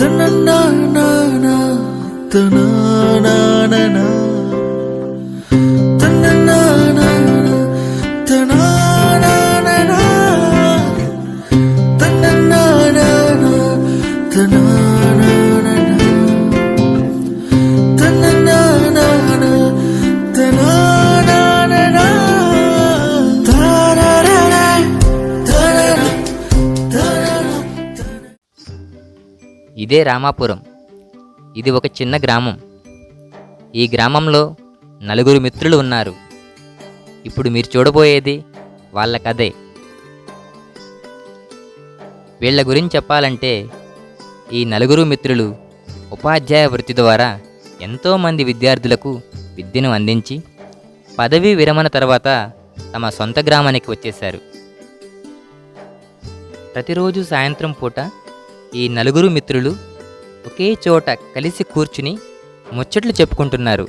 తననానానా, తననానానా, తననానానా, తననానానా, తననానానా, తననానానా, తననానానా, తననానానా, తారారారా, తారారా, తారారా. ఇదే రామాపురం. ఇది ఒక చిన్న గ్రామం. ఈ గ్రామంలో నలుగురు మిత్రులు ఉన్నారు. ఇప్పుడు మీరు చూడబోయేది వాళ్ళ కథే. వీళ్ళ గురించి చెప్పాలంటే ఈ నలుగురు మిత్రులు ఉపాధ్యాయ వృత్తి ద్వారా ఎంతోమంది విద్యార్థులకు విద్యను అందించి పదవీ విరమణ తర్వాత తమ సొంత గ్రామానికి వచ్చేశారు. ప్రతిరోజు సాయంత్రం పూట ఈ నలుగురు మిత్రులు ఒకే చోట కలిసి కూర్చుని ముచ్చట్లు చెప్పుకుంటున్నారు.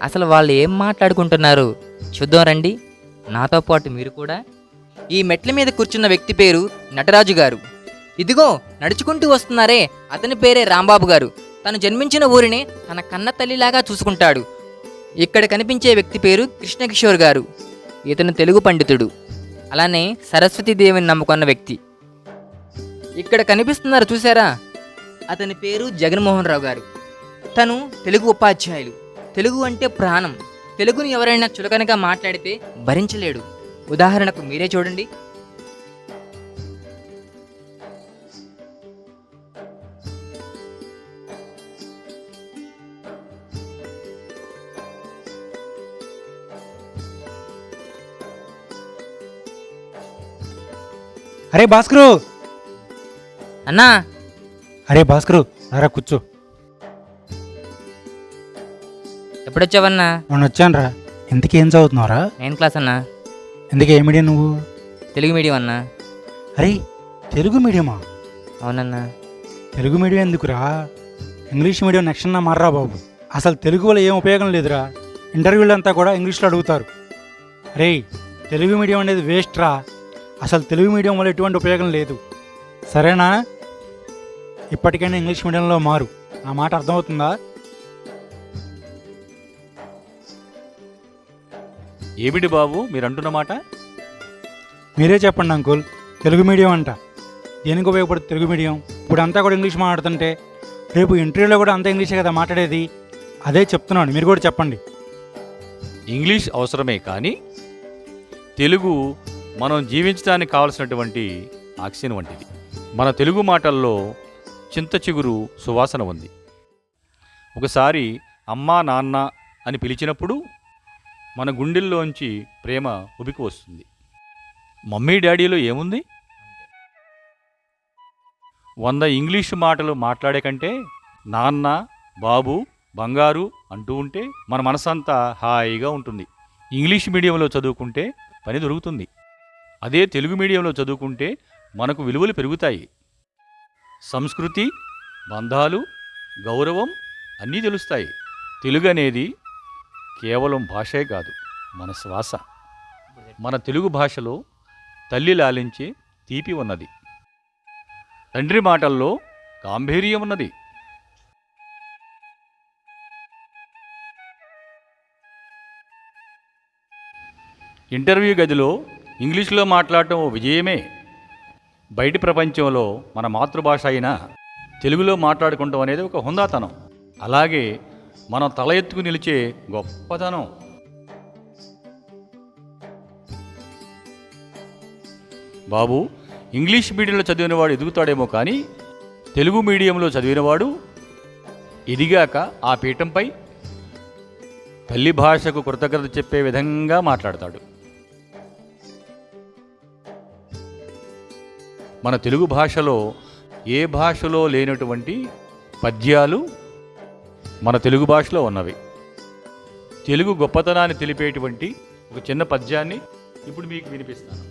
అసలు వాళ్ళు ఏం మాట్లాడుకుంటున్నారు చూద్దాం రండి. నాతో పాటు మీరు కూడా. ఈ మెట్ల మీద కూర్చున్న వ్యక్తి పేరు నటరాజు గారు. ఇదిగో నడుచుకుంటూ వస్తున్నారే, అతని పేరే రాంబాబు గారు. తను జన్మించిన ఊరిని తన కన్న తల్లిలాగా చూసుకుంటాడు. ఇక్కడ కనిపించే వ్యక్తి పేరు కృష్ణకిషోర్ గారు. ఇతను తెలుగు పండితుడు. అలానే సరస్వతీదేవిని నమ్ముకున్న వ్యక్తి. ఇక్కడ కనిపిస్తున్నారు చూసారా, అతని పేరు జగన్మోహన్ రావు గారు. తను తెలుగు ఉపాధ్యాయులు. తెలుగు అంటే ప్రాణం. తెలుగుని ఎవరైనా చులకనగా మాట్లాడితే భరించలేడు. ఉదాహరణకు మీరే చూడండి. అరే భాస్కరు, అన్నా, అరే భాస్కరు, రా కూర్చో. ఎప్పుడొచ్చావన్నా? మొన్న వచ్చాను రా. ఇంతకీ ఏం చదువుతున్నావురా? 9th క్లాస్ అన్నా. ఎందుకు ఏ మీడియం నువ్వు? తెలుగు మీడియం అన్నా. అరే తెలుగు మీడియమా? అవునన్నా. తెలుగు మీడియం ఎందుకురా? ఇంగ్లీష్ మీడియం నెక్స్ట్ అన్నా మారరా బాబు. అసలు తెలుగు వల్ల ఏం ఉపయోగం లేదురా. ఇంటర్వ్యూలు అంతా కూడా ఇంగ్లీష్లో అడుగుతారు. అరే తెలుగు మీడియం అనేది వేస్ట్ రా. అసలు తెలుగు మీడియం వల్ల ఎటువంటి ఉపయోగం లేదు. సరేనా? ఇప్పటికైనా ఇంగ్లీష్ మీడియంలో మారు. నా మాట అర్థమవుతుందా? ఏమిటి బాబు మీరంటున్న మాట? మీరే చెప్పండి అంకుల్. తెలుగు మీడియం అంట. దేనికి ఉపయోగపడుతుంది తెలుగు మీడియం? ఇప్పుడు అంతా కూడా ఇంగ్లీష్ మాట్లాడుతుంటే రేపు ఇంటర్వ్యూలో కూడా అంతా ఇంగ్లీషే కదా మాట్లాడేది. అదే చెప్తున్నాను, మీరు కూడా చెప్పండి. ఇంగ్లీష్ అవసరమే, కానీ తెలుగు మనం జీవించడానికి కావలసినటువంటి ఆక్సిజన్ వంటిది. మన తెలుగు మాటల్లో చింత చిగురు సువాసన ఉంది. ఒకసారి అమ్మా నాన్న అని పిలిచినప్పుడు మన గుండెల్లోంచి ప్రేమ ఉబికి వస్తుంది. మమ్మీ డాడీలో ఏముంది? 100 ఇంగ్లీషు మాటలు మాట్లాడే కంటే నాన్న, బాబు, బంగారు అంటూ ఉంటే మన మనసంతా హాయిగా ఉంటుంది. ఇంగ్లీష్ మీడియంలో చదువుకుంటే పని దొరుకుతుంది. అదే తెలుగు మీడియంలో చదువుకుంటే మనకు విలువలు పెరుగుతాయి. సంస్కృతి, బంధాలు, గౌరవం అన్నీ తెలుస్తాయి. తెలుగు అనేది కేవలం భాషే కాదు, మన శ్వాస. మన తెలుగు భాషలో తల్లి లాలించే తీపి ఉన్నది. తండ్రి మాటల్లో గాంభీర్యం ఉన్నది. ఇంటర్వ్యూ గదిలో ఇంగ్లీష్లో మాట్లాడటం ఓ విజయమే. బయటి ప్రపంచంలో మన మాతృభాష అయినా తెలుగులో మాట్లాడుకుంటాం అనేది ఒక హుందాతనం. అలాగే మనం తల ఎత్తుకు నిలిచే గొప్పతనం. బాబు, ఇంగ్లీష్ మీడియంలో చదివినవాడు ఎదుగుతాడేమో, కానీ తెలుగు మీడియంలో చదివినవాడు ఎదిగాక ఆ పీఠంపై తల్లి భాషకు కృతజ్ఞత చెప్పే విధంగా మాట్లాడతాడు. మన తెలుగు భాషలో ఏ భాషలో లేనటువంటి పద్యాలు మన తెలుగు భాషలో ఉన్నవి. తెలుగు గొప్పతనాన్ని తెలిపేటువంటి ఒక చిన్న పద్యాన్ని ఇప్పుడు మీకు వినిపిస్తాను.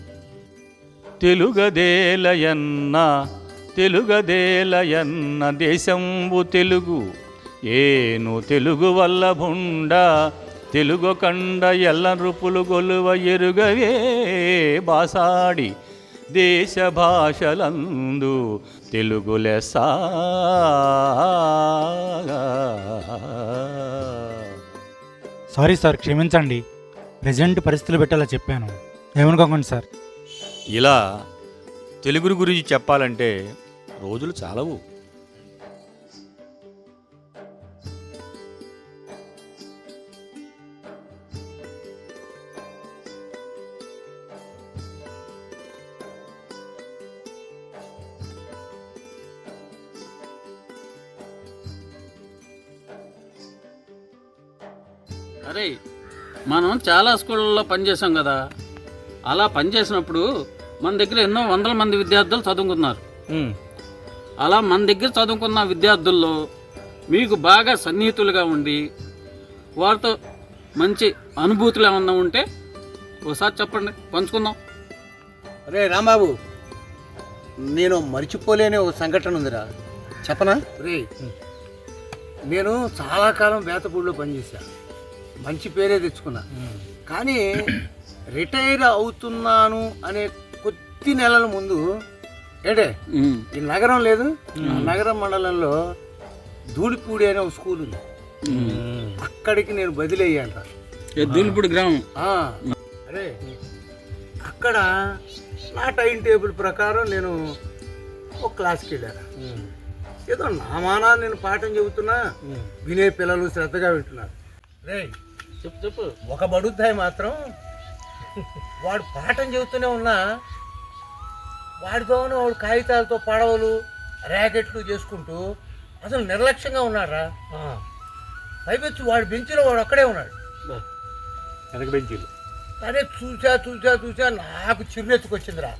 తెలుగదేలయన్న తెలుగదేలయన్న దేశంబు తెలుగు ఏను తెలుగు వల్ల భుండ తెలుగు కండ ఎల్ల నృపులు గొలువ ఎరుగవే బాసాడి దేశ భాషలందు తెలుగు లెస్స. సారీ సార్, క్షమించండి. ప్రజెంట్ పరిస్థితులు పెట్టేలా చెప్పాను, ఏమనుకోకండి సార్. ఇలా తెలుగు గురించి చెప్పాలంటే రోజులు చాలవు. అరే, మనం చాలా స్కూళ్ళల్లో పనిచేసాం కదా. అలా పనిచేసినప్పుడు మన దగ్గర ఎన్నో వందల మంది విద్యార్థులు చదువుకున్నారు. అలా మన దగ్గర చదువుకున్న విద్యార్థుల్లో మీకు బాగా సన్నిహితులుగా ఉండి వారితో మంచి అనుభూతులు ఏమన్నా ఉంటే ఒకసారి చెప్పండి, పంచుకుందాం. అరే రాంబాబు, నేను మర్చిపోలేని ఒక సంఘటన ఉందిరా, చెప్పనా? రే, నేను చాలా కాలం బేతపూడిలో పనిచేశాను, మంచి పేరే తెచ్చుకున్నా. కానీ రిటైర్ అవుతున్నాను అనే కొద్ది నెలల ముందు ఏంటే ఈ నగరం లేదు, ఆ నగరం మండలంలో ధూళిపూడి అనే ఒక స్కూల్ ఉంది, అక్కడికి నేను బదిలీ అయ్యాను. ధూళిపూడి గ్రామం. అరే, అక్కడ నా టైం టేబుల్ ప్రకారం నేను ఒక క్లాస్కి వెళ్ళాను. ఏదో నా మానా నేను పాఠం చెబుతున్నా, వినే పిల్లలు శ్రద్ధగా వింటున్నారు. రే, చెప్పు చెప్పు. ఒక బడుద్దాయి మాత్రం వాడు పాఠం చెబుతూనే ఉన్నా వాడితోనే వాడు కాగితాలతో పడవలు ర్యాకెట్లు చేసుకుంటూ అసలు నిర్లక్ష్యంగా ఉన్నారా. పైపెచ్చి వాడి బెంచ్లో వాడు అక్కడే ఉన్నాడు. వెనక బెంచీలు. అరే, చూసా చూసా చూసా నాకు చిరునెత్తుకొచ్చిందిరా.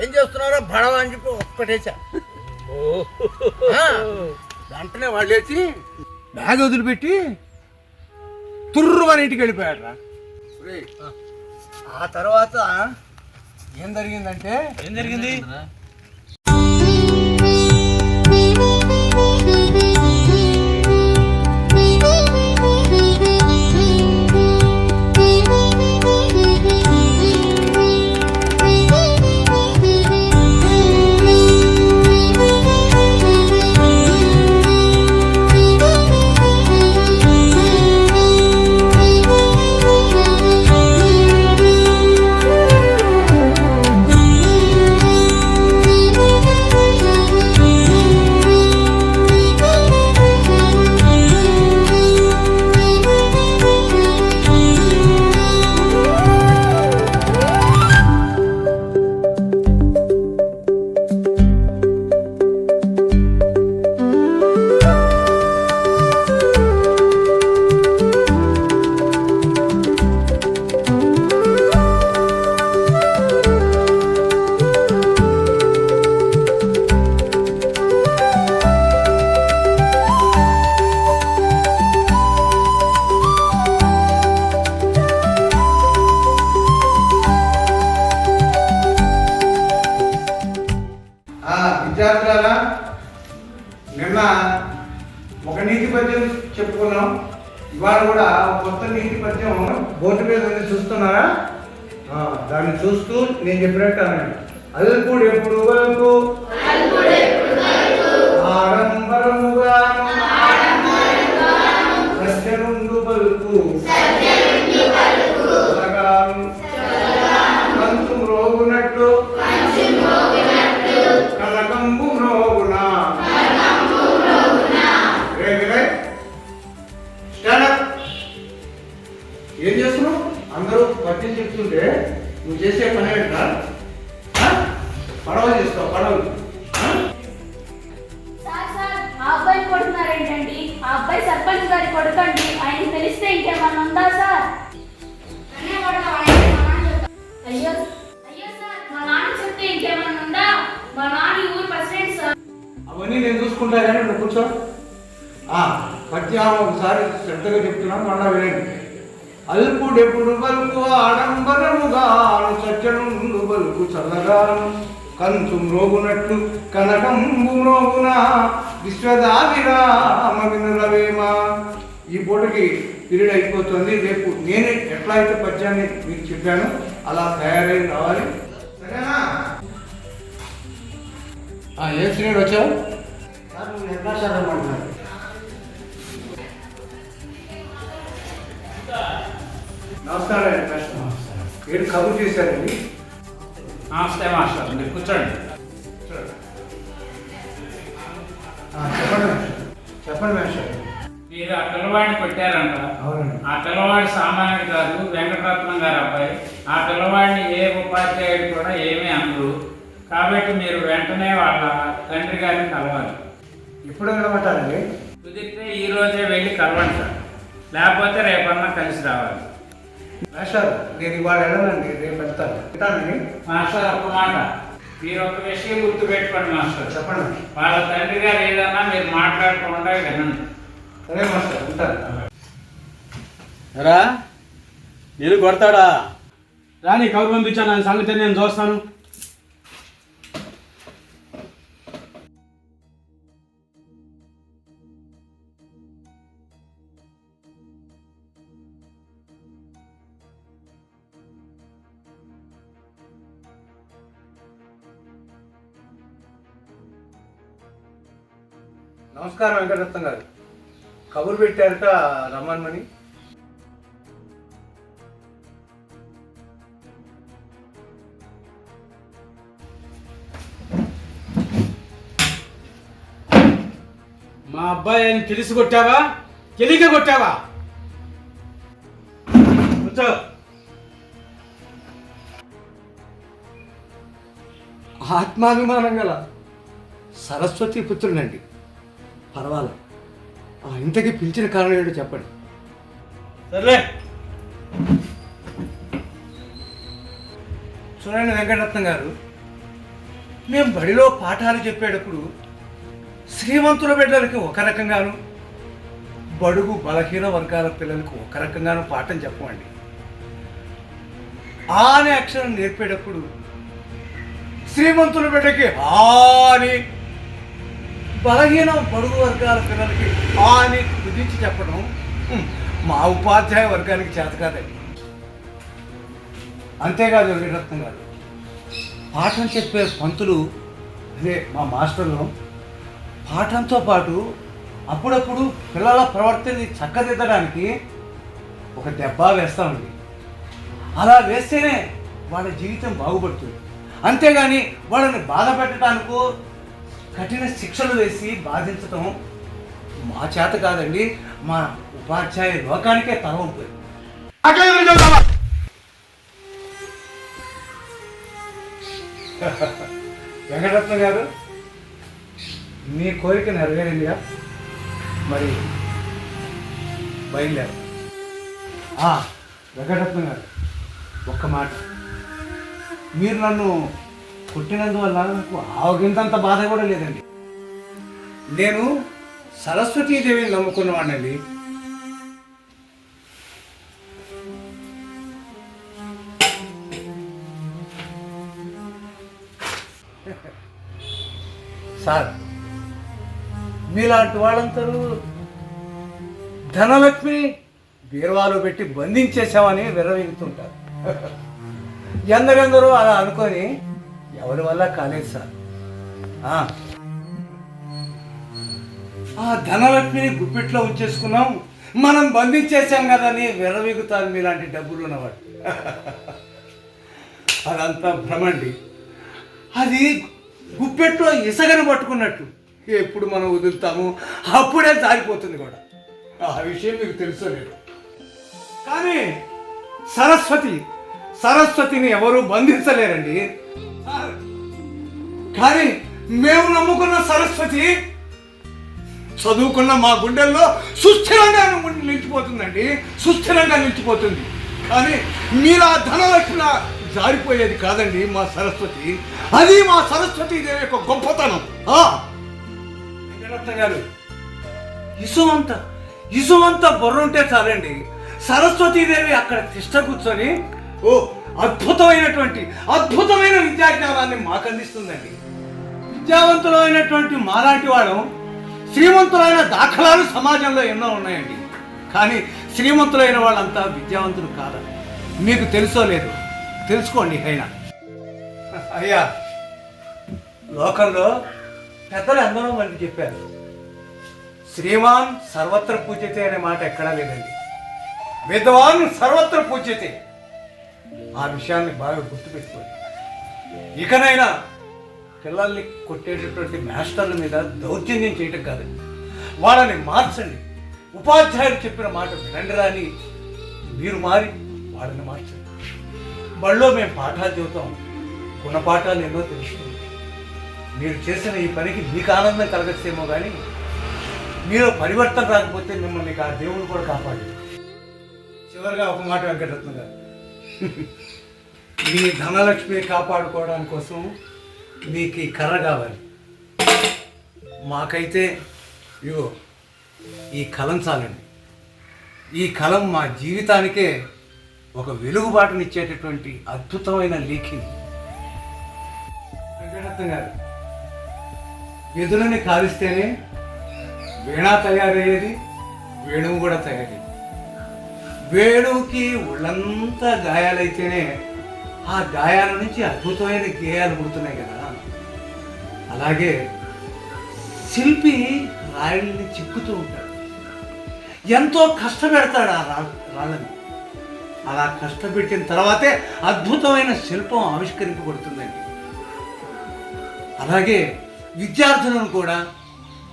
ఏం చేస్తున్నారో బడవ అని చెప్పి ఒక్కటేసా. వెంటనే వాళ్ళు లేచి బ్యాగ్ వదిలిపెట్టి తుర్రు మన ఇంటికి వెళ్ళిపోయాడు రా. ఆ తర్వాత ఏం జరిగిందంటే విద్యార్థులారా, నిన్న ఒక నీతి పద్యం చెప్పుకున్నాం. ఇవాళ కూడా కొత్త నీతి పద్యం బోర్డు మీద ఉంది, చూస్తున్నారా? దాన్ని చూస్తూ నేను చెప్పినట్టు అనండి. అల్పుడు ఎప్పుడు వరకు ఆడంబరముగాను సత్యనుండు పలుకు కంచు మ్రోగునట్లు కనకంబు మ్రోగున. ఏం చేస్తున్నావు? అందరూ పద్యం చెప్తుంటే నువ్వు చేసే పని ఏంటా? పడవ చేస్తావు, పడవలు. ఆ అబ్బాయిని కొడుతున్నారేంటండి? ఆ అబ్బాయి సర్పంచ్ గారి కొడుకండి. ఆయన తెలిస్తే ఇంకేమన్నా ఉందా సార్? అయ్యో అయ్యో సార్, మా నాన్న చెప్తే ఇంకేమన్నా ఉందా? మా నాన్న ఈ ఊరు ప్రెసిడెంట్ సార్. అవన్నీ నేను చూసుకుంటా కానీ నువ్వు కూర్చో. పద్యం ఒకసారి శ్రద్ధగా చెప్తున్నాను, మళ్ళా వినండి. అల్పుడెప్పుడు బలుకు ఆడంబరముగాను సత్యనుండు బలుకు చల్లగాను కంచు మ్రోగునట్లు కనకంబు మ్రోగున విశ్వదావిరామ వినురవేమ. ఈ పూటకి పీరియడ్ అయిపోతుంది. రేపు నేనే ఎట్లా అయితే పద్యాన్ని మీకు చెప్పాను అలా తయారై రావాలి. సరే? ఏం శ్రీనివాడు వచ్చావు? నమస్కారం అండి. మీరు కబుర్ చేశారండి. నమస్తే మాస్టర్, మీరు కూర్చోండి. చెప్పండి మేస్టర్. మీరు ఆ పిల్లవాడిని కొట్టారంట. అవునండి. ఆ పిల్లవాడి సామాన్యుడు కాదు, వెంకటరత్నం గారు అబ్బాయి. ఆ పిల్లవాడిని ఏ ఉపాధ్యాయుడు కూడా ఏమీ అనరు. కాబట్టి మీరు వెంటనే వాళ్ళ తండ్రి గారిని కలవాలి. ఇప్పుడు వెళ్ళమంటారండి? కుదిరితే ఈ రోజే వెళ్ళి కలవండి సార్, లేకపోతే రేపన్నా కలిసి రావాలి. మేస్టర్, నేను ఇవాళ వెళ్ళనండి, రేపు వెళ్తాను. వెళ్తానండి. మాస్టర్ ఒక మాట, మీరు ఒక విషయం గుర్తుపెట్టుకోండి మాస్టర్. చెప్పండి. వాళ్ళ తండ్రి గారు ఏదన్నా మీరు మాట్లాడకుండా వినండి. సరే మాస్టర్, ఉంటాను. రా, నేను కొడతాడా? రాని కబురు పంపించాను, నా సంగతి నేను చూస్తాను. నమస్కారం వెంకటరత్నం గారు. కబురు పెట్టారట రమ్మని. మా అబ్బాయి అని తెలిసి కొట్టావా, తెలియక కొట్టావా? కూర్చో. ఆత్మాభిమానం గల సరస్వతి పుత్రుడండి. పర్వాలేదు. ఇంతకీ పిలిచిన కారణం ఏంటో చెప్పండి. సర్లే, చూడండి వెంకటరత్నం గారు, మేము బడిలో పాఠాలు చెప్పేటప్పుడు శ్రీమంతుల బిడ్డలకి ఒక రకంగాను, బడుగు బలహీన వర్గాల పిల్లలకు ఒక రకంగాను పాఠం చెప్పమండి. ఆ అనే అక్షరం నేర్పేటప్పుడు శ్రీమంతుల బిడ్డకి ఆ అని, బలహీన బడుగు వర్గాల పిల్లలకి ఆ అని కుదించి చెప్పడం మా ఉపాధ్యాయ వర్గానికి చేత కాదండి. అంతేకాదు వెంకటరత్నం గారు, పాఠం చెప్పే పంతులు అదే మా మాస్టర్లు పాఠంతో పాటు అప్పుడప్పుడు పిల్లల ప్రవర్తనని చక్కదిద్దడానికి ఒక దెబ్బ వేస్తామండి. అలా వేస్తేనే వాళ్ళ జీవితం బాగుపడుతుంది. అంతేగాని వాళ్ళని బాధ పెట్టడానికో కఠిన శిక్షలు వేసి బాధించటం మా చేత కాదండి, మా ఉపాధ్యాయ లోకానికే తల ఉంటుంది. వెంకటరత్నం గారు, మీ కోరిక నెరవేరిందిగా, మరి బయలుదేరు. వెంకటరత్నం గారు, ఒక్క మాట, మీరు నన్ను కొట్టినందువల్ల నాకు ఆవగింతంత బాధ కూడా లేదండి. నేను సరస్వతీదేవిని నమ్ముకున్నవాడినండి. సార్, మీలాంటి వాళ్ళందరూ ధనలక్ష్మిని బీరువాలో పెట్టి బంధించేసామని విర్రవీగుతుంటారు. ఎందరెందరూ అలా అనుకొని ఎవరి వల్ల కాలేదు సార్. ఆ ధనలక్ష్మిని గుప్పిట్లో ఉంచేసుకున్నాం, మనం బంధించేసాం కదని విర్రవీగుతారు మీలాంటి డబ్బులు ఉన్నవాడు. అదంతా భ్రమండి. అది గుప్పెట్లో ఇసగని పట్టుకున్నట్టు, ఎప్పుడు మనం వదులుతాము అప్పుడే జారిపోతుంది కూడా. ఆ విషయం మీకు తెలుసలేదు. కానీ సరస్వతిని ఎవరూ బంధించలేరండి. కానీ మేము నమ్ముకున్న సరస్వతి చదువుకున్న మా గుండెల్లో సుస్థిరంగా నిలిచిపోతుందండి, సుస్థిరంగా నిలిచిపోతుంది. కానీ మీరు ఆ ధనలక్ష్మి జారిపోయేది కాదండి మా సరస్వతి. అది మా సరస్వతీదేవి యొక్క గొప్పతనం. వెంకటరత్న గారు, ఇసుమంత బుర్ర ఉంటే చాలండి, సరస్వతీదేవి అక్కడ తిష్ట కూర్చొని అద్భుతమైన విద్యాజ్ఞానాన్ని మాకు అందిస్తుందండి. విద్యావంతులైనటువంటి మాలాంటి వాడు శ్రీమంతులైన దాఖలాలు సమాజంలో ఎన్నో ఉన్నాయండి. కానీ శ్రీమంతులైన వాళ్ళంతా విద్యావంతులు కాదని మీకు తెలుసో లేదు, తెలుసుకోండి అయినా. అయ్యా, లోకంలో పెద్దలు అందరూ మనకి చెప్పారు, శ్రీమాన్ సర్వత్ర పూజ్యతే అనే మాట ఎక్కడా లేదండి. విద్వాన్ సర్వత్ర పూజ్యతే. ఆ విషయాన్ని బాగా గుర్తుపెట్టుకోండి. ఇకనైనా పిల్లల్ని కొట్టేటటువంటి మాస్టర్ల మీద దౌర్జన్యం చేయటం కాదండి, వాళ్ళని మార్చండి. ఉపాధ్యాయులు చెప్పిన మాట వినండి రాని మీరు మారి వాళ్ళని మార్చండి. బళ్ళో మేము పాఠాలు చెబుతాం, గుణపాఠాలు ఎన్నో తెలుస్తుంది. మీరు చేసిన ఈ పనికి మీకు ఆనందం కలగచ్చేమో కానీ మీరు పరివర్తన రాకపోతే మిమ్మల్ని ఆ దేవుడు కూడా కాపాడు. చివరిగా ఒక మాట వెంకటరత్న గారు, మీ ధనలక్ష్మి కాపాడుకోవడానికి కోసం మీకు ఈ కర్ర కావాలి. మాకైతే ఇగో ఈ కలం చాలండి. ఈ కలం మా జీవితానికే ఒక వెలుగుబాటునిచ్చేటటువంటి అద్భుతమైన లేఖిని. వెంకటరత్న గారు, వెదురుని కాలిస్తేనే వీణ తయారయ్యేది, వేణువు కూడా తయారయ్యేది. వేణువుకి ఒళ్ళంతా గాయాలైతేనే ఆ గాయాల నుంచి అద్భుతమైన గేయాలు పుడుతున్నాయి కదా. అలాగే శిల్పి రాళ్ళని చిక్కుతూ ఉంటాడు, ఎంతో కష్టపెడతాడు ఆ రాళ్ళని. అలా కష్టపెట్టిన తర్వాతే అద్భుతమైన శిల్పం ఆవిష్కరింపబడుతుందండి. అలాగే విద్యార్థులను కూడా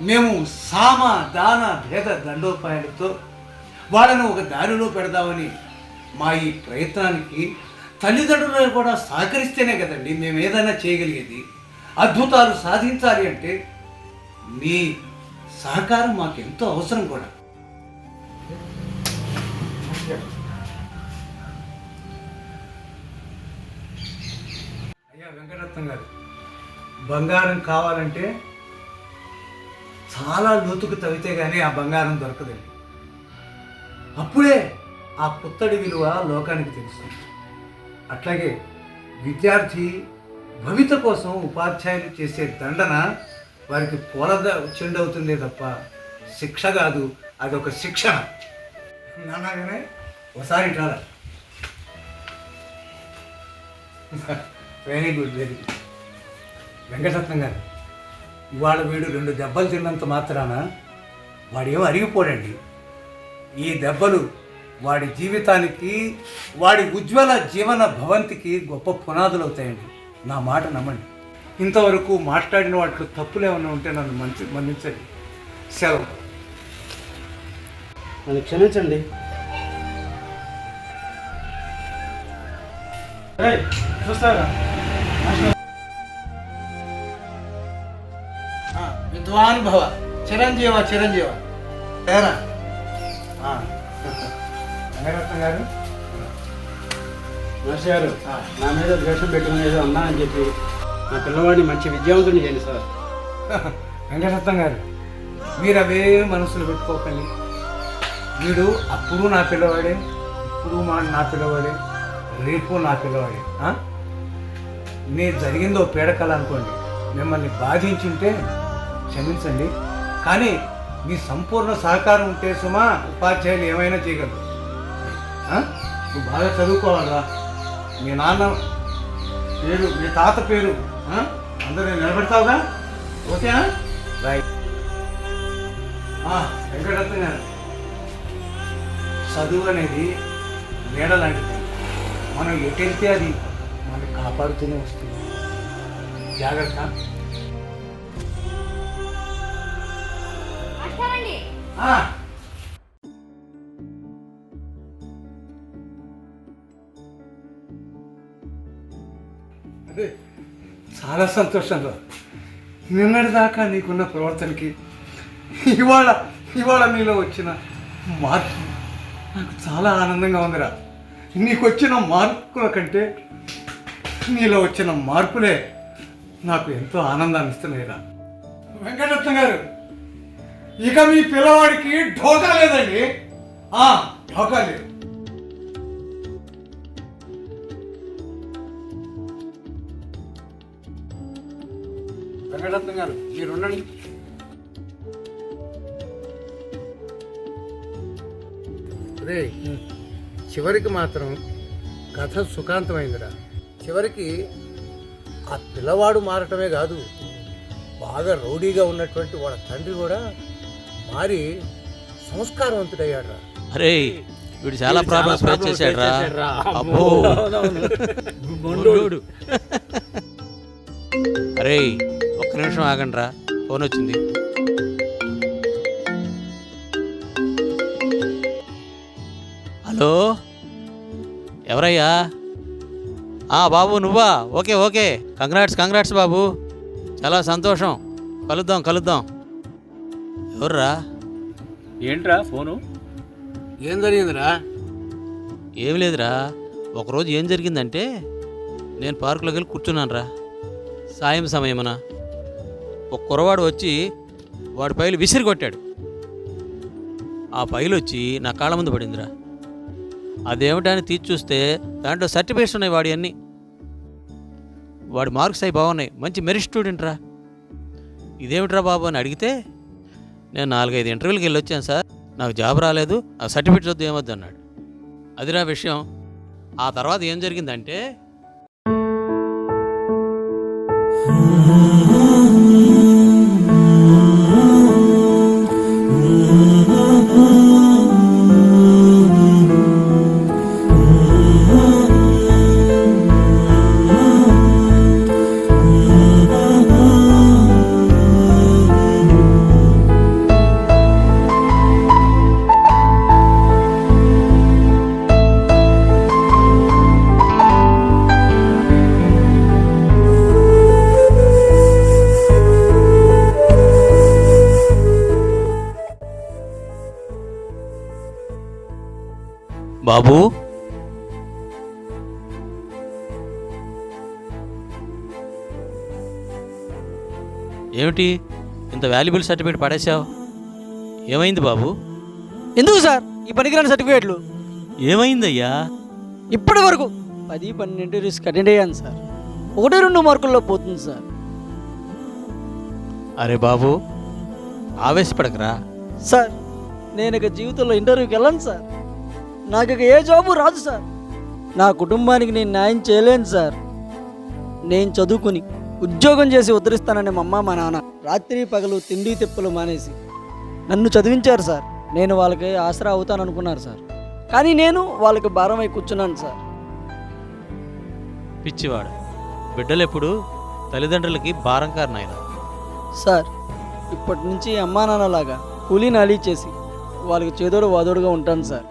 మేము సామ దాన భేద దండోపాయాలతో వాళ్ళను ఒక దారిలో పెడదామని మా ఈ ప్రయత్నానికి తల్లిదండ్రులు కూడా సహకరిస్తేనే కదండి మేము ఏదైనా చేయగలిగేది. అద్భుతాలు సాధించాలి అంటే మీ సహకారం మాకు ఎంతో అవసరం కూడా. అయ్యా వెంకటరత్నం గారు, బంగారం కావాలంటే చాలా లోతుకు తవ్వితే కానీ ఆ బంగారం దొరకదండి. అప్పుడే ఆ పుత్తడి విలువ లోకానికి తెలుస్తుంది. అట్లాగే విద్యార్థి భవిత కోసం ఉపాధ్యాయులు చేసే దండన వారికి చెండవుతుందే తప్ప శిక్ష కాదు, అదొక శిక్షణ. నాన్నగానే ఒకసారి ఇట్లా. Very good, very good. Venkataratnam గారు, ఇవాళ వీడు 2 దెబ్బలు తిన్నంత మాత్రాన వాడేమో అరిగిపోడండి. ఈ దెబ్బలు వాడి జీవితానికి, వాడి ఉజ్వల జీవన భవంతికి గొప్ప పునాదులు అవుతాయండి. నా మాట నమ్మండి. ఇంతవరకు మాట్లాడిన వాటిలో తప్పులు ఏమన్నా ఉంటే నన్ను మన్నించండి. సెలవు. నన్ను క్షమించండి. చూస్తారా, విద్వాన్ భవ, చిరంజీవ చిరంజీవ. ఏరా వెంకటరత్న గారు, మాస్టర్ గారు, నా మీద ద్వేషం పెట్టుకునేది అన్నా అని చెప్పి నా పిల్లవాడిని మంచి విద్యావంతుని చేయండి సార్. వెంకటరత్నం గారు, మీరు అవే మనసులో పెట్టుకోకండి. వీడు అప్పుడు నా పిల్లవాడే, ఇప్పుడు నా పిల్లవాడే, రేపు నా పిల్లవాడే. మీరు జరిగిందో పీడకల అనుకోండి, మిమ్మల్ని బాధించుంటే క్షమించండి. కానీ మీ సంపూర్ణ సహకారం ఉంటే సుమా ఉపాధ్యాయులు ఏమైనా చేయగలరు. నువ్వు బాగా చదువుకోవాలరా. మీ నాన్న పేరు, మీ తాత పేరు అందరూ నిలబెడతావుగా, ఓకేనా? రైట్. వెంకటరత్న గారు, చదువు అనేది నీడ లాంటిది. మనం ఎటెళ్తే అది మనల్ని కాపాడుతూనే వస్తుంది. జాగ్రత్త. అదే చాలా సంతోషంగా నిన్నటిదాకా నీకున్న ప్రవర్తనకి ఇవాళ నీలో వచ్చిన మార్పు నాకు చాలా ఆనందంగా ఉందిరా. నీకు వచ్చిన మార్పుల కంటే నీలో వచ్చిన మార్పులే నాకు ఎంతో ఆనందాన్ని ఇస్తున్నాయిరా. వెంకటరత్న గారు, ఇక మీ పిల్లవాడికి ఢోకా లేదండి. ఢోకా లేదు. వెంకటరత్న గారు, మీరు ఉండండి. రే, చివరికి మాత్రం కథ సుఖాంతమైందిరా. చివరికి ఆ పిల్లవాడు మారటమే కాదు, బాగా రౌడీగా ఉన్నటువంటి వాళ్ళ తండ్రి కూడా మారి సంస్కారవంతుడయ్యాడు. అరే వీడు చాలా ప్రాబ్లమ్స్ ఫేస్ చేశాడు రా. అబ్బో మొండోడు. అరే ఒక్క నిమిషం ఆగండి రా, ఫోన్ వచ్చింది. హలో ఎవరయ్యా? బాబు నువ్వా? ఓకే ఓకే, కంగ్రాట్స్ బాబు, చాలా సంతోషం. కలుద్దాం. ఎవర్రా? ఏంట్రా ఫోను? ఏం జరిగిందిరా? ఏం లేదురా, ఒకరోజు ఏం జరిగిందంటే నేను పార్కులోకి వెళ్ళి కూర్చున్నాను రా. సాయం సమయమన ఒక కుర్రవాడు వచ్చి వాడి పైలు విసిరి కొట్టాడు. ఆ పైలు వచ్చి నా కాళ్ళ ముందు పడిందిరా. అదేమిటని తీసి చూస్తే దాంట్లో సర్టిఫికేట్స్ ఉన్నాయి వాడి అన్నీ. వాడి మార్క్స్ అవి బాగున్నాయి, మంచి మెరిట్ స్టూడెంట్ రా. ఇదేమిట్రా బాబు అని అడిగితే, నేను 4-5 ఇంటర్వ్యూలకి వెళ్ళి వచ్చాను సార్, నాకు జాబ్ రాలేదు, ఆ సర్టిఫికేట్స్ వద్దు ఏమొద్దు అన్నాడు. అదిరా విషయం. ఆ తర్వాత ఏం జరిగిందంటే బాబు ఏమిటి ఇంత వాల్యుబుల్ సర్టిఫికేట్ పడేశావు? ఏమైంది బాబు? ఎందుకు సార్ ఈ పనికిరాని సర్టిఫికేట్లు? ఏమైందయ్యా? ఇప్పటి వరకు 10-12 ఇంటర్వ్యూస్ అటెండ్ అయ్యాను సార్, 1-2 మార్కుల్లో పోతుంది సార్. అరే బాబు ఆవేశపడకరా. సార్ నేను ఇక జీవితంలో ఇంటర్వ్యూకి వెళ్ళను సార్, నాకు ఇక ఏ జాబు రాదు సార్, నా కుటుంబానికి నేను న్యాయం చేయలేను సార్. నేను చదువుకుని ఉద్యోగం చేసి ఉద్ధరిస్తానని మా అమ్మ మా నాన్న రాత్రి పగలు తిండి తిప్పులు మానేసి నన్ను చదివించారు సార్. నేను వాళ్ళకి ఆసరా అవుతాను అనుకున్నారు సార్, కానీ నేను వాళ్ళకి భారమై కూర్చున్నాను సార్. పిచ్చివాడు, బిడ్డలెప్పుడు తల్లిదండ్రులకి భారం కారణాయన. సార్ ఇప్పటి నుంచి అమ్మా నాన్నలాగా కూలీ నాలీ చేసి వాళ్ళకి చేదోడు వాదోడుగా ఉంటాను సార్.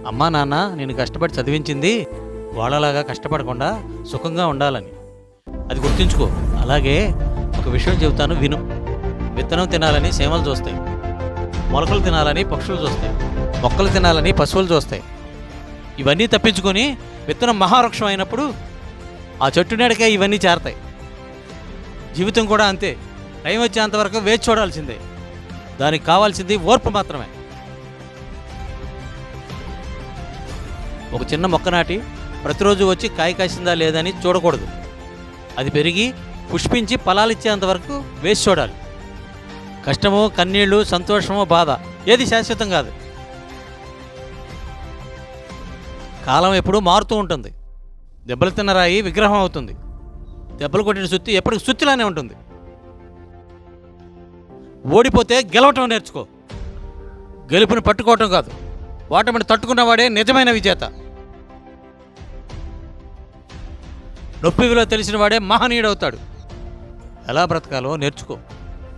అమ్మా నాన్న నేను కష్టపడి చదివించింది వాళ్ళలాగా కష్టపడకుండా సుఖంగా ఉండాలని, అది గుర్తుంచుకో. అలాగే ఒక విషయం చెబుతాను విను. విత్తనం తినాలని సేమలు చూస్తాయి, మొలకలు తినాలని పక్షులు చూస్తాయి, మొక్కలు తినాలని పశువులు చూస్తాయి. ఇవన్నీ తప్పించుకొని విత్తనం మహావృక్షం అయినప్పుడు ఆ చెట్టు నీడకే ఇవన్నీ చేరతాయి. జీవితం కూడా అంతే, టైం వచ్చేంతవరకు వేచి చూడాల్సిందే. దానికి కావాల్సింది ఓర్పు మాత్రమే. ఒక చిన్న మొక్క నాటి ప్రతిరోజు వచ్చి కాయ కాసిందా లేదని చూడకూడదు. అది పెరిగి పుష్పించి ఫలాలిచ్చేంతవరకు వేసి చూడాలి. కష్టమో కన్నీళ్ళు సంతోషమో బాధ ఏది శాశ్వతం కాదు. కాలం ఎప్పుడూ మారుతూ ఉంటుంది. దెబ్బలు తిన్న రాయి విగ్రహం అవుతుంది, దెబ్బలు కొట్టిన సుత్తి ఎప్పటికి సుత్తిలానే ఉంటుంది. ఓడిపోతే గెలవటం నేర్చుకో, గెలుపుని పట్టుకోవటం కాదు. ఓటమిని తట్టుకున్నవాడే నిజమైన విజేత. నొప్పి విలువ తెలిసిన వాడే మహనీయుడవుతాడు. ఎలా బ్రతకాలో నేర్చుకో.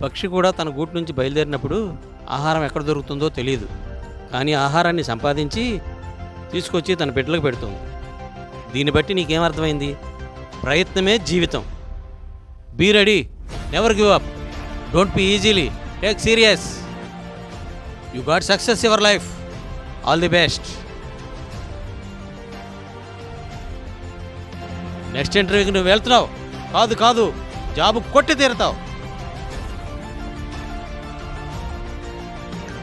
పక్షి కూడా తన గూటి నుంచి బయలుదేరినప్పుడు ఆహారం ఎక్కడ దొరుకుతుందో తెలియదు, కానీ ఆహారాన్ని సంపాదించి తీసుకొచ్చి తన బిడ్డలకు పెడుతుంది. దీన్ని బట్టి నీకేమర్థమైంది? ప్రయత్నమే జీవితం. Be ready, never give up, don't be easily, take serious. You got success your life. All the best. Next ఇంటర్వ్యూకి నువ్వు వెళ్తున్నావు కాదు, జాబు కొట్టి తీరుతావు.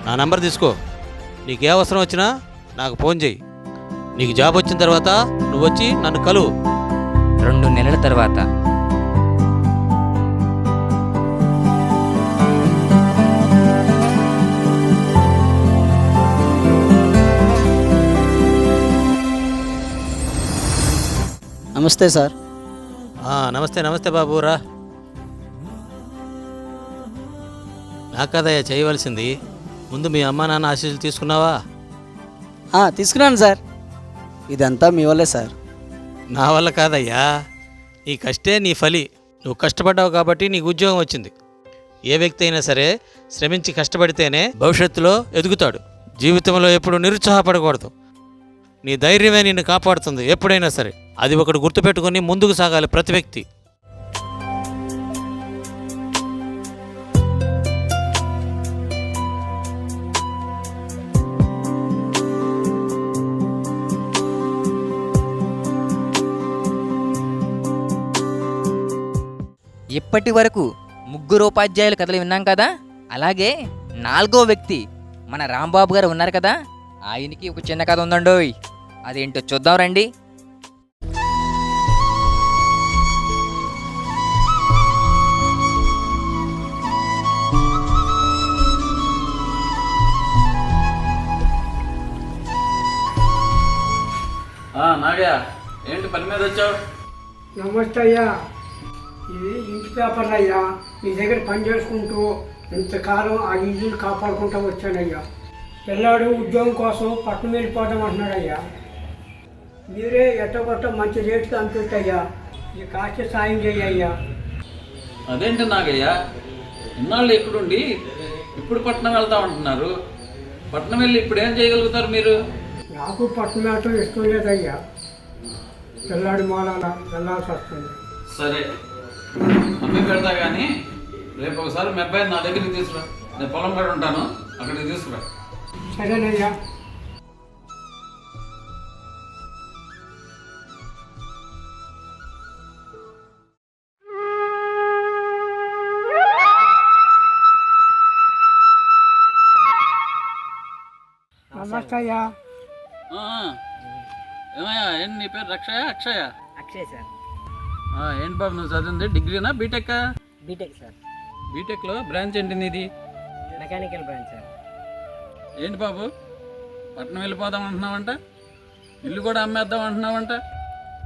నా నంబర్ తీసుకో, నీకే అవసరం వచ్చినా నాకు ఫోన్ చేయి. నీకు జాబ్ వచ్చిన తర్వాత నువ్వు వచ్చి నన్ను కలువు. 2 నెలల తర్వాత నమస్తే సార్. నమస్తే నమస్తే బాబు రా. నా కదయ్యా చేయవలసింది. ముందు మీ అమ్మా నాన్న ఆశీస్సులు తీసుకున్నావా? తీసుకున్నాను సార్. ఇదంతా మీ వల్లే సార్. నా వల్ల కాదయ్యా, నీ కష్టే నీ ఫలి. నువ్వు కష్టపడ్డావు కాబట్టి నీకు ఉద్యోగం వచ్చింది. ఏ వ్యక్తి అయినా సరే శ్రమించి కష్టపడితేనే భవిష్యత్తులో ఎదుగుతాడు. జీవితంలో ఎప్పుడు నిరుత్సాహపడకూడదు. నీ ధైర్యమే నిన్ను కాపాడుతుంది ఎప్పుడైనా సరే. అది ఒకటి గుర్తుపెట్టుకొని ముందుకు సాగాలి ప్రతి వ్యక్తి. ఇప్పటి వరకు 3 ఉపాధ్యాయుల కథలు విన్నాం కదా, అలాగే 4వ వ్యక్తి మన రాంబాబు గారు ఉన్నారు కదా, ఆయనకి ఒక చిన్న కథ ఉందండోయ్. అదేంటో చూద్దాం రండి. నాగయ్య, ఏంటి పని మీద వచ్చావు? నమస్తే అయ్యా. ఇది ఇంటి పేపర్లు అయ్యా. మీ దగ్గర పని చేసుకుంటూ ఇంతకాలం ఆ ఇల్లుని కాపాడుకుంటూ వచ్చానయ్యా. పిల్లాడు ఉద్యోగం కోసం పట్టణం వెళ్ళిపోదాం అంటున్నాడయ్యా. మీరే ఎట్టగొట్ట మంచి రేటుకి అనిపిస్తాయ్యా. ఇది కాస్త సాయం చేయ్యా. అదేంటి నాగయ్య, ఇన్నాళ్ళు ఎక్కడుండి ఇప్పుడు పట్నం వెళ్తా ఉంటున్నారు? పట్నం వెళ్ళి ఇప్పుడు ఏం చేయగలుగుతారు మీరు? నాకు పట్టణం వెళ్ళటం ఇష్టం లేదయ్యా. పిల్లాడి మూలాన వెళ్ళాల్సి వస్తుంది. సరే, అమ్మి పెడతా కానీ రేపు ఒకసారి మీ అబ్బాయిని నా దగ్గరికి తీసుకురా. నేను పొలం కాడ ఉంటాను, అక్కడికి తీసుకురా. సరేనయ్యా. నమస్తే అయ్యా. ఏమయ్యా, ఏంటి నీ పేరు రక్షయ అక్షయ? అక్షయ్ సార్. ఏంటి బాబు నువ్వు చదివింది డిగ్రీనా బీటెక్కా? BTech sir. బీటెక్లో బ్రాంచ్ ఏంటి నీది? Mechanical branch sir. ఏంటి బాబు, పట్నం వెళ్ళిపోదాం అంటున్నావంట, ఇల్లు కూడా అమ్మేద్దాం అంటున్నావంట.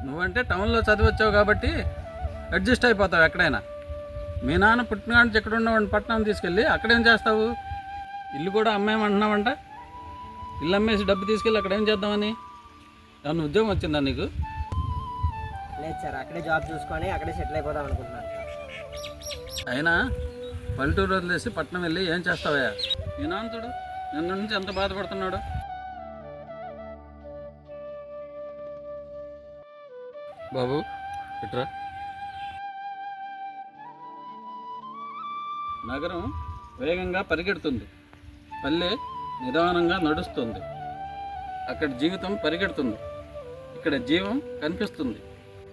నువ్వంటే టౌన్లో చదివచ్చావు కాబట్టి అడ్జస్ట్ అయిపోతావు ఎక్కడైనా. మీ నాన్న పుట్టిన నుంచి ఎక్కడ ఉన్నవాడిని పట్నం తీసుకెళ్ళి అక్కడేం చేస్తావు? ఇల్లు కూడా అమ్మేమంటున్నావంట. ఇల్లు అమ్మేసి డబ్బు తీసుకెళ్ళి అక్కడ ఏం చేద్దామని? ఏమన్నా ఉద్యోగం వచ్చిందా నీకు? లేదు సార్, అక్కడే జాబ్ చూసుకొని అక్కడే సెటిల్ అయిపోదాం అనుకుంటున్నాను. అయినా పల్లెటూరు వదిలేసి పట్నం వెళ్ళి ఏం చేస్తావయ్యా? మీ నాన్న చూడు నిన్న నుంచి ఎంత బాధపడుతున్నాడు. బాబు ఇట్రా. నగరం వేగంగా పరిగెడుతుంది, పల్లె నిదానంగా నడుస్తుంది. అక్కడ జీవితం పరిగెడుతుంది, ఇక్కడ జీవం కనిపిస్తుంది.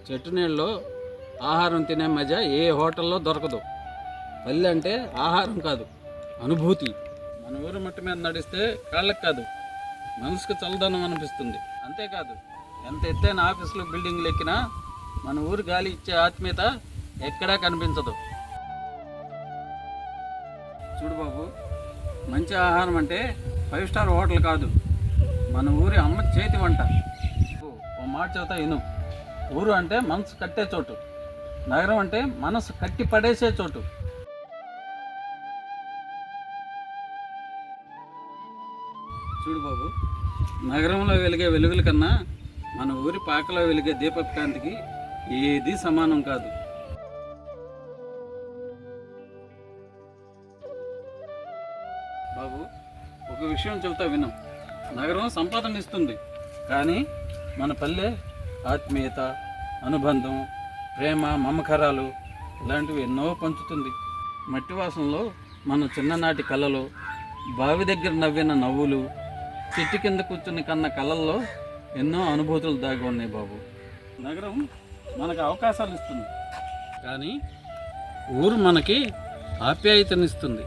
చెట్టు నీళ్ళలో ఆహారం తినే మజా ఏ హోటల్లో దొరకదు. పల్లె అంటే ఆహారం కాదు, అనుభూతి. మన ఊరు మట్టి మీద నడిస్తే కాళ్ళకు కాదు మనసుకు చల్లదనం అనిపిస్తుంది. అంతేకాదు, ఎంత ఎత్తైన ఆఫీసులు బిల్డింగ్లు ఎక్కినా మన ఊరు గాలి ఇచ్చే ఆత్మీయత ఎక్కడా కనిపించదు. చూడు బాబు, మంచి ఆహారం అంటే 5 స్టార్ హోటల్ కాదు, మన ఊరి అమ్మ చేతి వంట. ఓ మాట చెబుతా విను. ఊరు అంటే మనసు కట్టే చోటు, నగరం అంటే మనసు కట్టి పడేసే చోటు. చూడు బాబు, నగరంలో వెలిగే వెలుగుల కన్నా మన ఊరి పాకలో వెలిగే దీపపు కాంతికి ఏది సమానం కాదు. బాబు, ఒక విషయం చెబుతా విను. నగరం సంపాదన ఇస్తుంది, కానీ మన పల్లె ఆత్మీయత, అనుబంధం, ప్రేమ, మమకారాలు ఇలాంటివి ఎన్నో పంచుతుంది. మట్టి వాసనలో మన చిన్ననాటి కళలు, బావి దగ్గర నవ్విన నవ్వులు, చెట్టు కింద కూర్చుని కన్న కళల్లో ఎన్నో అనుభూతులు దాగి ఉన్నాయి బాబు. నగరం మనకు అవకాశాలు ఇస్తుంది, కానీ ఊరు మనకి ఆప్యాయతనిస్తుంది.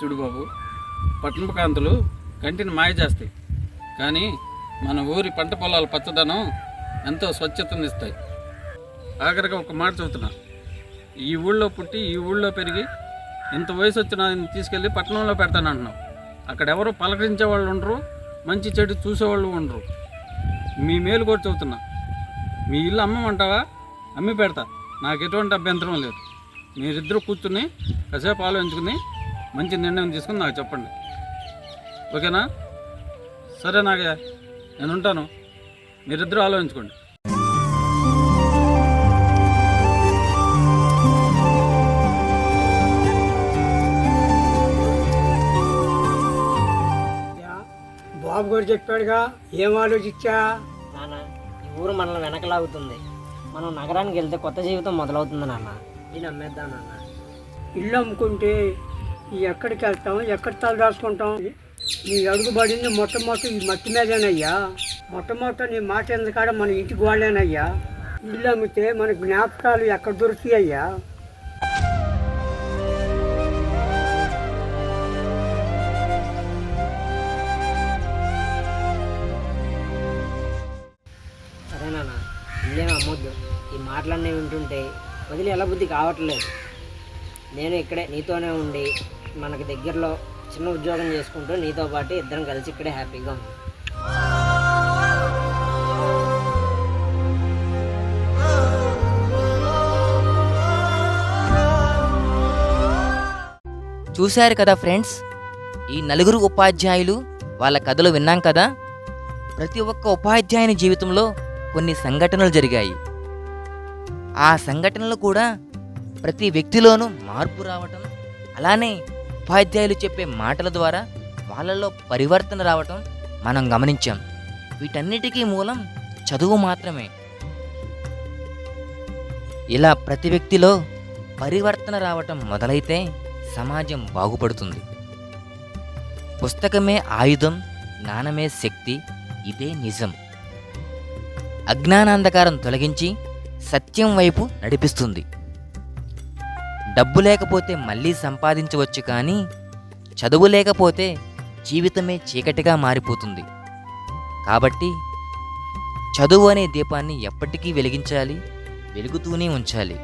చూడు బాబు, పట్టణపు కాంతులు కంటిని మాయ చేస్తాయి, కానీ మన ఊరి పంట పొలాల పచ్చదనం ఎంతో స్వచ్ఛతనిస్తాయి. ఆఖరిగా ఒక మాట చెబుతున్నా, ఈ ఊళ్ళో పుట్టి ఈ ఊళ్ళో పెరిగి ఇంత వయసు వచ్చిన తీసుకెళ్ళి పట్టణంలో పెడతానంటున్నావు. అక్కడ ఎవరు పలకరించే వాళ్ళు ఉండరు, మంచి చెడు చూసేవాళ్ళు ఉండరు. మీ మేలు కూడా చెబుతున్నా. మీ ఇల్లు అమ్మమంటావా? అమ్మి పెడతా, నాకు ఎటువంటి అభ్యంతరం లేదు. మీరిద్దరూ కూర్చుని కాసేపు ఆలోచించుకుని మంచి నిర్ణయం తీసుకుని నాకు చెప్పండి. ఓకేనా? సరే నాగయ్య, నేను ఉంటాను. మీరిద్దరూ ఆలోచించుకోండి. బాబు గారు చెప్పాడుగా, ఏం ఆలోచించా? నాన్న, ఈ ఊరు మనల్ని వెనకలాగుతుంది. మనం నగరానికి వెళ్తే కొత్త జీవితం మొదలవుతుంది నాన్న. నేను అమ్మేద్దాం నాన్న. ఇల్లు అమ్ముకుంటే ఎక్కడికి వెళ్తాం, ఎక్కడ తలదాచుకుంటాం? నీ అడుగుబడింది మొట్టమొదటి ఈ మట్టి మీదేనయ్యా. మొట్టమొదట నీ మాట ఎందుకాడ మన ఇంటికి వాళ్ళేనయ్యా. ఇల్లు అమ్మితే మన జ్ఞాపకాలు ఎక్కడ దొరుకుతాయ్యా? సరేనా, ఇల్లేమో అమ్మొద్దు. ఈ మాటలన్నీ వింటుంటే వదిలి ఎలా బుద్ధి కావట్లేదు. నేను ఇక్కడే నీతోనే ఉండి మనకి దగ్గరలో చిన్న ఉద్యోగం చేసుకుంటూ నీతో పాటు ఇద్దరం కలిసి ఇక్కడే హ్యాపీగా ఉంది. చూశారు కదా ఫ్రెండ్స్, ఈ నలుగురు ఉపాధ్యాయులు వాళ్ళ కథలు విన్నాం కదా. ప్రతి ఒక్క ఉపాధ్యాయుని జీవితంలో కొన్ని సంఘటనలు జరిగాయి. ఆ సంఘటనలు కూడా ప్రతి వ్యక్తిలోనూ మార్పు రావటం, అలానే ఉపాధ్యాయులు చెప్పే మాటల ద్వారా వాళ్ళలో పరివర్తన రావటం మనం గమనించాం. వీటన్నిటికీ మూలం చదువు మాత్రమే. ఇలా ప్రతి వ్యక్తిలో పరివర్తన రావటం మొదలైతే సమాజం బాగుపడుతుంది. పుస్తకమే ఆయుధం, జ్ఞానమే శక్తి. ఇదే నిజం. అజ్ఞానాంధకారం తొలగించి సత్యం వైపు నడిపిస్తుంది. డబ్బు లేకపోతే మళ్ళీ సంపాదించవచ్చు, కానీ చదువు లేకపోతే జీవితమే చీకటిగా మారిపోతుంది. కాబట్టి చదువు అనే దీపాన్ని ఎప్పటికీ వెలిగించాలి, వెలుగుతూనే ఉంచాలి.